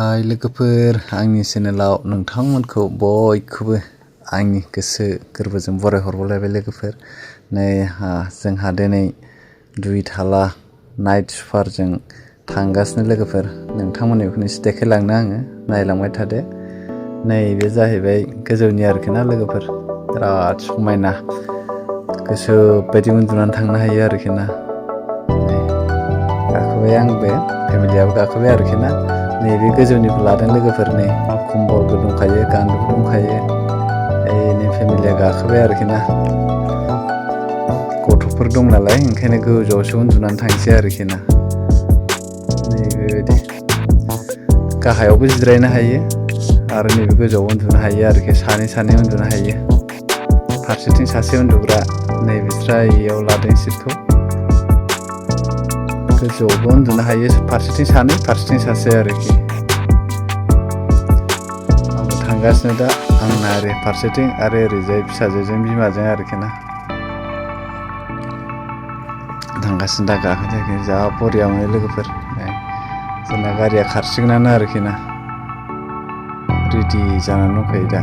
हाय लोगोफोर आंनि चेनेलाव नोंथांमोनखौ बयखौबो आंनि गोसो गोरबोजों बराय हरबावलायबाय लोगोफोर नै जोंहा दिनै दुइथाला नाइट सुपारजों थांगासिनो लोगोफोर नोंथांमोननो बेखौनो एसे देखायलांनो आङो नायलांबाय थादो नैबे जाहैबाय गोजौनि आरोखि ना लोगोफोर बिराद समायना गोसो बायदि उन्दुनानै थांनो हायो आरोखि ना गाखोबाय आंबो फेमिलियाबो गाखोबाय आरोखि ना नैबे गोजौनिखौ लादों लोगोफोर नै कम्बलबो दंखायो गान्दुबो दंखायो नै फेमिलिया गाखोबाय आरोखि ना गथ'फोर दं नालाय ओंखायनो गोजौआवसो उन्दुनानै थांसै आरोखि ना नैबेबायदि गाहायावबो जिरायनो हायो आरो नैबे गोजौआव उन्दुनो हायो आरोखि सानै उन्दुनो हायो फारसेथिं सासे उन्दुग्रा नैबे स्रायाव लादों सिटखौ गोजौआवबो उन्दुनो हायो फारसेथिं सानै फारसेथिं सासे आरोखि आंबो थांगासिनो दा आंना ओरै फारसेथिं आरो ओरैजाय फिसाजोजों बिमाजों आरोखि ना थांगासिनो दा गाखोनो जा बरिया मोनो लोगोफोर जोंना गारिया खारसिगोनानो आरोखि ना रेडि जानानै दंखायो दा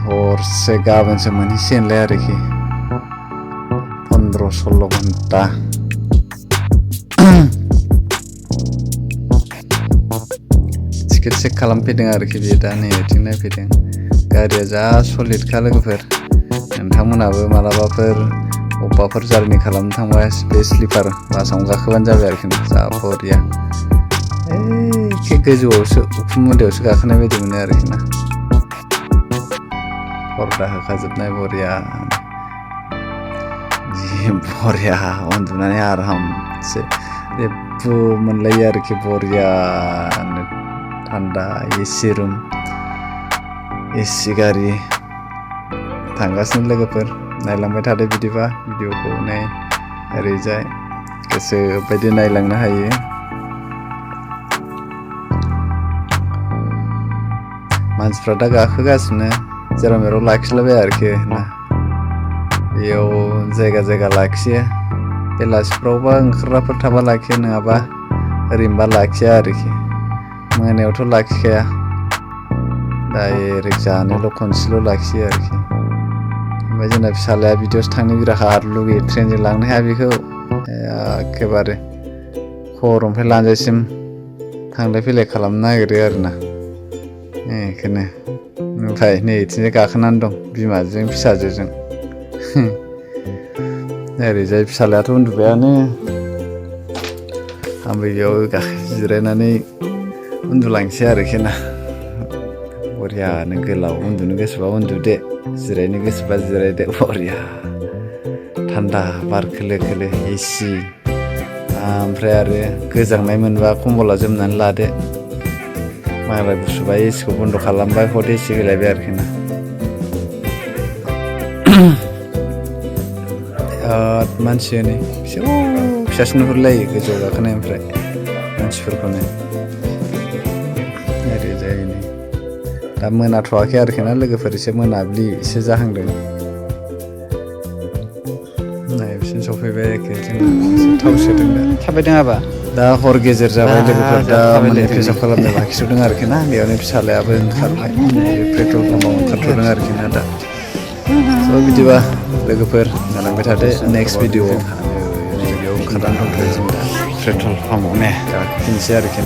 हरसे गाबोनसो मोनहैसिगोनलाय आरोखि 15-16 घन्टा टिकेट चेक खालामफैदों आरोखि बेयो दा नै बिथिं नायफैदों गारिया जा सलिडखा लोगोफोर नोंथांमोनाबो मालाबाफोर अबेबाफोर जारनि खालामनो थांबा बे स्लिपार बासावनो गाखोबानो जाबाय आरोखि ना जा बरिया एखे गोजौआवसो उखुम मुदायावसो गाखोनाय बायदि मोनो आरोखि ना पर्दा होखाजोबनाय बरिया जि बरिया उन्दुनानै आरामसे जेबो मोनलायो आरोखि बरियानो थान्दा एसि रुम एसि गारि थांगासिनो लोगोफोर नायलांबाय थादो बिदिबा भिडिअखौ नै ओरैजाय गोसो बायदि नायलांनो हायो मानसिफ्रा दा गाखोगासिनो जेराव मेराव लाखिलाबाय आरोखि ना बेयाव जायगा लाखियो बेलासिफ्रावबा ओंखारग्राफोर थाबा लाखियो नङाबा ओरैनोबा लाखिया आरोखि मोनायावथ' लाखिखाया डाइरेक्ट जानोल' खनसेल' लाखियो आरोखि ओमफ्राय जोंना फिसालाया बिदियावसो थांनो बिराद लुगैयो ट्रेनजों लांनो हाया बेखौ एखेबारे खर'निफ्राय लानजायसिम थांलाय फैलाय खालामनो नागिरो आरोना बेखौनो ओमफ्राय नै बिथिंजाय गाखोनानै दं बिमाजों फिसाजोजों ओरैजाय फिसालायाथ' उन्दुबायानो आंबो बेयाव जिरायनानै उन्दुलांसै आरोखि ना बरियानो गोलाव उन्दुनो गोसोबा उन्दुदो जिरायनो गोसोबा जिरायदो बरिया थान्दा बार खोलो खोलो एसि ओमफ्राय आरो गोजांनाय मोनबा कम्बला जोमनानै लादो मालाय गुसुबा एसिखौ बन्द' खालामबाय हट एसि होलायबाय आरोखि ना बिराद मानसि नै फिसासो नुहुरलायो गोजौआव गाखोनायनिफ्राय मानसिफोरखौनो ओरैजाय नै दा मोनाथ'वाखै आरोखि ना लोगोफोर एसे मोनाब्लि एसे जाहांदों नै बिसिम सफैबाय एखे जों थाव सोदों दा थाबायदों आबा दा हर गेजेर जाबाय लोगोफोर दा माने पेसाब खालामनो लाखिथ'दों आरोखि ना बेयावनो फिसालायाबो ओंखारबाय पेट्रल पाम्पआव ओंखारथ'दों आरोखि ना दा स' बिदिबा लोगोफोर नायलांबाय थादो नेक्स्ट भिडिअ'आव नैबेयाव ओंखारनानै दंथ'यो जों दा पेट्रल पाम्पआव गाखोफिनसै आरोखि